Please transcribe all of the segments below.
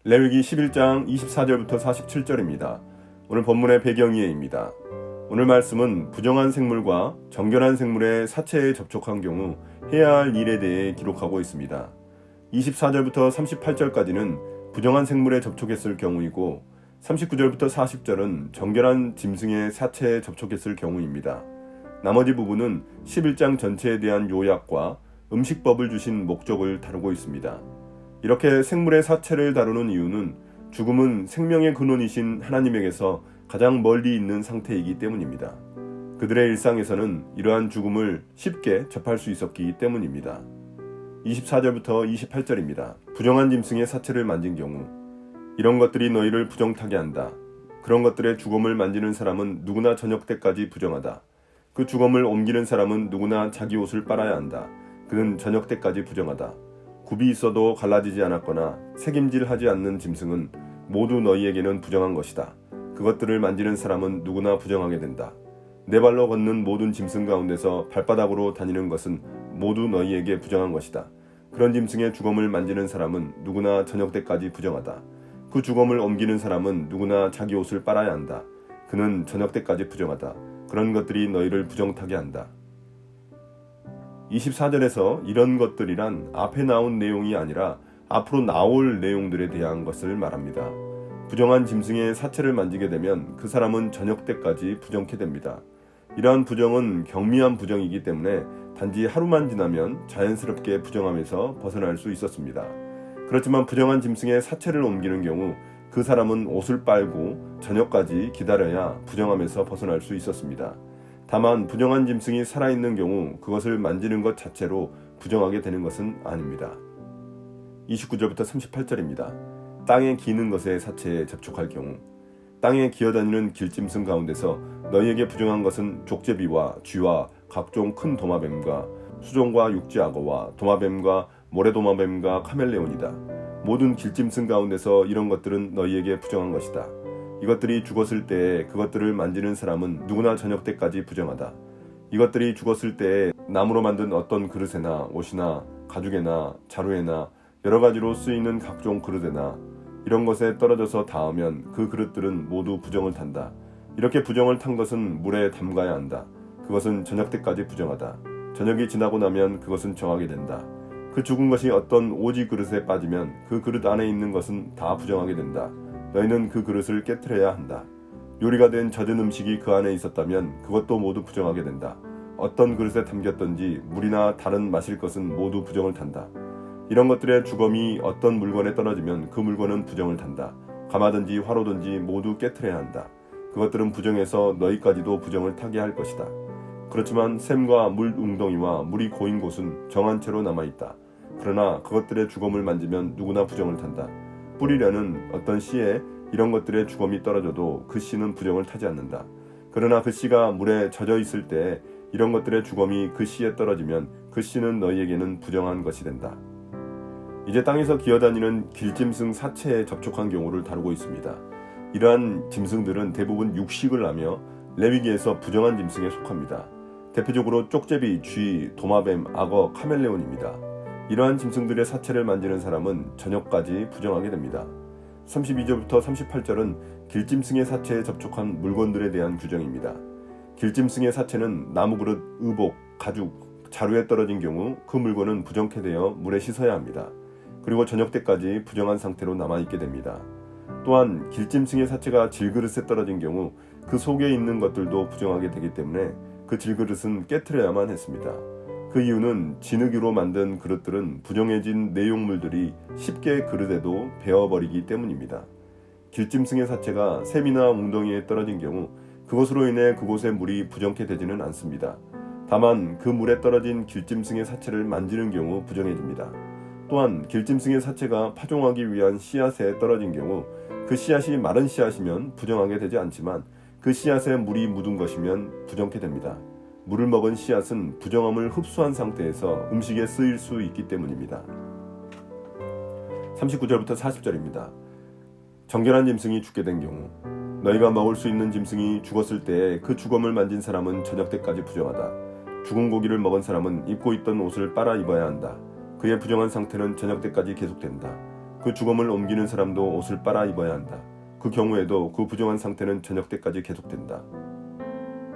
레위기 11장 24절부터 47절입니다. 오늘 본문의 배경이에입니다. 오늘 말씀은 부정한 생물과 정결한 생물의 사체에 접촉한 경우 해야 할 일에 대해 기록하고 있습니다. 24절부터 38절까지는 부정한 생물에 접촉했을 경우이고 39절부터 40절은 정결한 짐승의 사체에 접촉했을 경우입니다. 나머지 부분은 11장 전체에 대한 요약과 음식법을 주신 목적을 다루고 있습니다. 이렇게 생물의 사체를 다루는 이유는 죽음은 생명의 근원이신 하나님에게서 가장 멀리 있는 상태이기 때문입니다. 그들의 일상에서는 이러한 죽음을 쉽게 접할 수 있었기 때문입니다. 24절부터 28절입니다. 부정한 짐승의 사체를 만진 경우 이런 것들이 너희를 부정타게 한다. 그런 것들의 주검을 만지는 사람은 누구나 저녁 때까지 부정하다. 그 주검을 옮기는 사람은 누구나 자기 옷을 빨아야 한다. 그는 저녁 때까지 부정하다. 굽이 있어도 갈라지지 않았거나 새김질하지 않는 짐승은 모두 너희에게는 부정한 것이다. 그것들을 만지는 사람은 누구나 부정하게 된다. 네 발로 걷는 모든 짐승 가운데서 발바닥으로 다니는 것은 모두 너희에게 부정한 것이다. 그런 짐승의 주검을 만지는 사람은 누구나 저녁 때까지 부정하다. 그 주검을 옮기는 사람은 누구나 자기 옷을 빨아야 한다. 그는 저녁 때까지 부정하다. 그런 것들이 너희를 부정타게 한다. 24절에서 이런 것들이란 앞에 나온 내용이 아니라 앞으로 나올 내용들에 대한 것을 말합니다. 부정한 짐승의 사체를 만지게 되면 그 사람은 저녁 때까지 부정케 됩니다. 이러한 부정은 경미한 부정이기 때문에 단지 하루만 지나면 자연스럽게 부정함에서 벗어날 수 있었습니다. 그렇지만 부정한 짐승의 사체를 옮기는 경우 그 사람은 옷을 빨고 저녁까지 기다려야 부정함에서 벗어날 수 있었습니다. 다만 부정한 짐승이 살아있는 경우 그것을 만지는 것 자체로 부정하게 되는 것은 아닙니다. 29절부터 38절입니다. 땅에 기는 것의 사체에 접촉할 경우 땅에 기어다니는 길짐승 가운데서 너희에게 부정한 것은 족제비와 쥐와 각종 큰 도마뱀과 수종과 육지악어와 도마뱀과 모래도마뱀과 카멜레온이다. 모든 길짐승 가운데서 이런 것들은 너희에게 부정한 것이다. 이것들이 죽었을 때에 그것들을 만지는 사람은 누구나 저녁 때까지 부정하다. 이것들이 죽었을 때에 나무로 만든 어떤 그릇에나 옷이나 가죽에나 자루에나 여러 가지로 쓰이는 각종 그릇에나 이런 것에 떨어져서 닿으면 그 그릇들은 모두 부정을 탄다. 이렇게 부정을 탄 것은 물에 담가야 한다. 그것은 저녁 때까지 부정하다. 저녁이 지나고 나면 그것은 정하게 된다. 그 죽은 것이 어떤 오지 그릇에 빠지면 그 그릇 안에 있는 것은 다 부정하게 된다. 너희는 그 그릇을 깨트려야 한다. 요리가 된 젖은 음식이 그 안에 있었다면 그것도 모두 부정하게 된다. 어떤 그릇에 담겼던지 물이나 다른 마실 것은 모두 부정을 탄다. 이런 것들의 주검이 어떤 물건에 떨어지면 그 물건은 부정을 탄다. 가마든지 화로든지 모두 깨트려야 한다. 그것들은 부정해서 너희까지도 부정을 타게 할 것이다. 그렇지만 샘과 물 웅덩이와 물이 고인 곳은 정한 채로 남아있다. 그러나 그것들의 주검을 만지면 누구나 부정을 탄다. 뿌리려는 어떤 씨에 이런 것들의 주검이 떨어져도 그 씨는 부정을 타지 않는다. 그러나 그 씨가 물에 젖어 있을 때 이런 것들의 주검이 그 씨에 떨어지면 그 씨는 너희에게는 부정한 것이 된다. 이제 땅에서 기어다니는 길짐승 사체에 접촉한 경우를 다루고 있습니다. 이러한 짐승들은 대부분 육식을 하며 레위기에서 부정한 짐승에 속합니다. 대표적으로 쪽제비, 쥐, 도마뱀, 악어, 카멜레온입니다. 이러한 짐승들의 사체를 만지는 사람은 저녁까지 부정하게 됩니다. 32절부터 38절은 길짐승의 사체에 접촉한 물건들에 대한 규정입니다. 길짐승의 사체는 나무그릇, 의복, 가죽, 자루에 떨어진 경우 그 물건은 부정케 되어 물에 씻어야 합니다. 그리고 저녁 때까지 부정한 상태로 남아있게 됩니다. 또한 길짐승의 사체가 질그릇에 떨어진 경우 그 속에 있는 것들도 부정하게 되기 때문에 그 질그릇은 깨트려야만 했습니다. 그 이유는 진흙으로 만든 그릇들은 부정해진 내용물들이 쉽게 그릇에도 베어버리기 때문입니다. 길짐승의 사체가 샘이나 웅덩이에 떨어진 경우 그것으로 인해 그곳의 물이 부정케 되지는 않습니다. 다만 그 물에 떨어진 길짐승의 사체를 만지는 경우 부정해집니다. 또한 길짐승의 사체가 파종하기 위한 씨앗에 떨어진 경우 그 씨앗이 마른 씨앗이면 부정하게 되지 않지만 그 씨앗에 물이 묻은 것이면 부정케 됩니다. 물을 먹은 씨앗은 부정함을 흡수한 상태에서 음식에 쓰일 수 있기 때문입니다. 39절부터 40절입니다. 정결한 짐승이 죽게 된 경우 너희가 먹을 수 있는 짐승이 죽었을 때에 그 주검을 만진 사람은 저녁 때까지 부정하다. 죽은 고기를 먹은 사람은 입고 있던 옷을 빨아 입어야 한다. 그의 부정한 상태는 저녁 때까지 계속된다. 그 주검을 옮기는 사람도 옷을 빨아 입어야 한다. 그 경우에도 그 부정한 상태는 저녁 때까지 계속된다.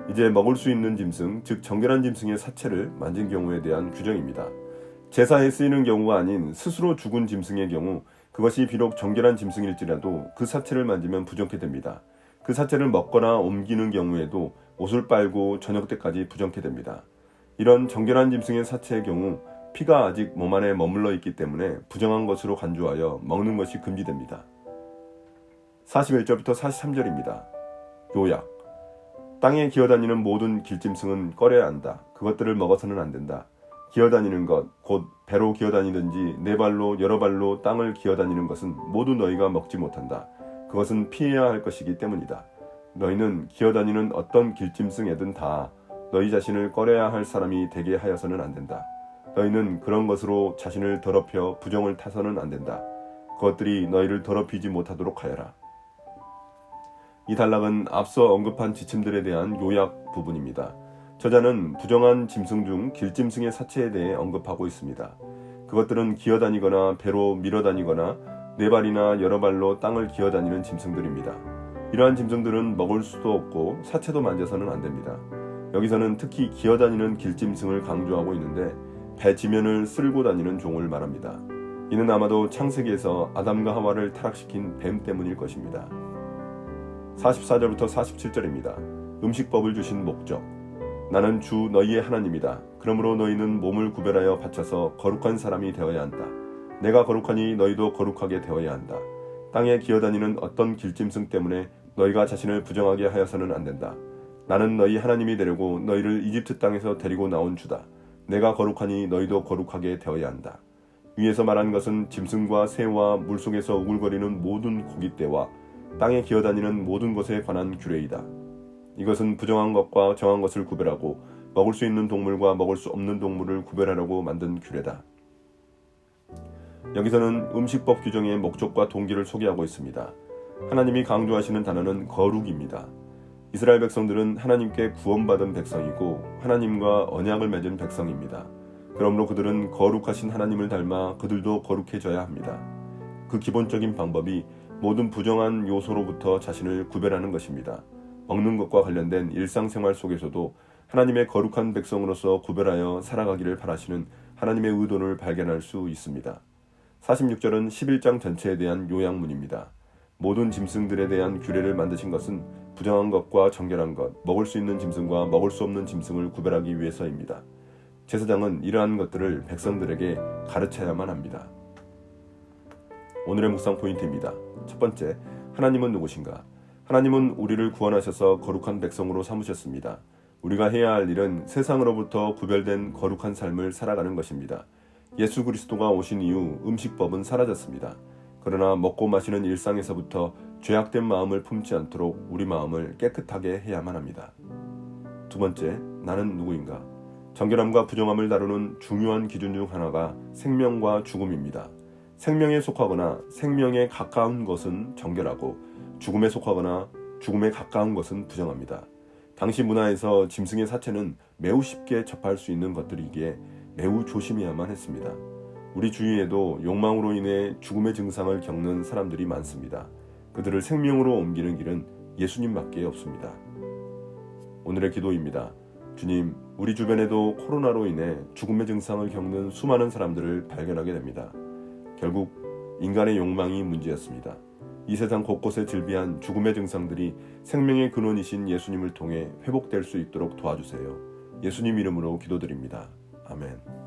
이제 먹을 수 있는 짐승, 즉 정결한 짐승의 사체를 만진 경우에 대한 규정입니다. 제사에 쓰이는 경우가 아닌 스스로 죽은 짐승의 경우 그것이 비록 정결한 짐승일지라도 그 사체를 만지면 부정케 됩니다. 그 사체를 먹거나 옮기는 경우에도 옷을 빨고 저녁 때까지 부정케 됩니다. 이런 정결한 짐승의 사체의 경우 피가 아직 몸 안에 머물러 있기 때문에 부정한 것으로 간주하여 먹는 것이 금지됩니다. 41절부터 43절입니다. 요약. 땅에 기어다니는 모든 길짐승은 꺼려야 한다. 그것들을 먹어서는 안 된다. 기어다니는 것, 곧 배로 기어다니든지 네 발로 여러 발로 땅을 기어다니는 것은 모두 너희가 먹지 못한다. 그것은 피해야 할 것이기 때문이다. 너희는 기어다니는 어떤 길짐승에든 다 너희 자신을 꺼려야 할 사람이 되게 하여서는 안 된다. 너희는 그런 것으로 자신을 더럽혀 부정을 타서는 안 된다. 그것들이 너희를 더럽히지 못하도록 하여라. 이 단락은 앞서 언급한 지침들에 대한 요약 부분입니다. 저자는 부정한 짐승 중 길짐승의 사체에 대해 언급하고 있습니다. 그것들은 기어다니거나 배로 밀어다니거나 네 발이나 여러 발로 땅을 기어다니는 짐승들입니다. 이러한 짐승들은 먹을 수도 없고 사체도 만져서는 안 됩니다. 여기서는 특히 기어다니는 길짐승을 강조하고 있는데 배 지면을 쓸고 다니는 종을 말합니다. 이는 아마도 창세기에서 아담과 하와를 타락시킨 뱀 때문일 것입니다. 44절부터 47절입니다. 음식법을 주신 목적. 나는 주 너희의 하나님이다. 그러므로 너희는 몸을 구별하여 바쳐서 거룩한 사람이 되어야 한다. 내가 거룩하니 너희도 거룩하게 되어야 한다. 땅에 기어다니는 어떤 길짐승 때문에 너희가 자신을 부정하게 하여서는 안 된다. 나는 너희 하나님이 되려고 너희를 이집트 땅에서 데리고 나온 주다. 내가 거룩하니 너희도 거룩하게 되어야 한다. 위에서 말한 것은 짐승과 새와 물속에서 우글거리는 모든 고깃대와 땅에 기어다니는 모든 것에 관한 규례이다. 이것은 부정한 것과 정한 것을 구별하고 먹을 수 있는 동물과 먹을 수 없는 동물을 구별하려고 만든 규례다. 여기서는 음식법 규정의 목적과 동기를 소개하고 있습니다. 하나님이 강조하시는 단어는 거룩입니다. 이스라엘 백성들은 하나님께 구원받은 백성이고 하나님과 언약을 맺은 백성입니다. 그러므로 그들은 거룩하신 하나님을 닮아 그들도 거룩해져야 합니다. 그 기본적인 방법이 모든 부정한 요소로부터 자신을 구별하는 것입니다. 먹는 것과 관련된 일상생활 속에서도 하나님의 거룩한 백성으로서 구별하여 살아가기를 바라시는 하나님의 의도를 발견할 수 있습니다. 46절은 11장 전체에 대한 요약문입니다. 모든 짐승들에 대한 규례를 만드신 것은 부정한 것과 정결한 것, 먹을 수 있는 짐승과 먹을 수 없는 짐승을 구별하기 위해서입니다. 제사장은 이러한 것들을 백성들에게 가르쳐야만 합니다. 오늘의 묵상 포인트입니다. 첫 번째, 하나님은 누구신가? 하나님은 우리를 구원하셔서 거룩한 백성으로 삼으셨습니다. 우리가 해야 할 일은 세상으로부터 구별된 거룩한 삶을 살아가는 것입니다. 예수 그리스도가 오신 이후 음식법은 사라졌습니다. 그러나 먹고 마시는 일상에서부터 죄악된 마음을 품지 않도록 우리 마음을 깨끗하게 해야만 합니다. 두 번째, 나는 누구인가? 정결함과 부정함을 다루는 중요한 기준 중 하나가 생명과 죽음입니다. 생명에 속하거나 생명에 가까운 것은 정결하고 죽음에 속하거나 죽음에 가까운 것은 부정합니다. 당시 문화에서 짐승의 사체는 매우 쉽게 접할 수 있는 것들이기에 매우 조심해야만 했습니다. 우리 주위에도 욕망으로 인해 죽음의 증상을 겪는 사람들이 많습니다. 그들을 생명으로 옮기는 길은 예수님밖에 없습니다. 오늘의 기도입니다. 주님, 우리 주변에도 코로나로 인해 죽음의 증상을 겪는 수많은 사람들을 발견하게 됩니다. 결국 인간의 욕망이 문제였습니다. 이 세상 곳곳에 즐비한 죽음의 증상들이 생명의 근원이신 예수님을 통해 회복될 수 있도록 도와주세요. 예수님 이름으로 기도드립니다. 아멘.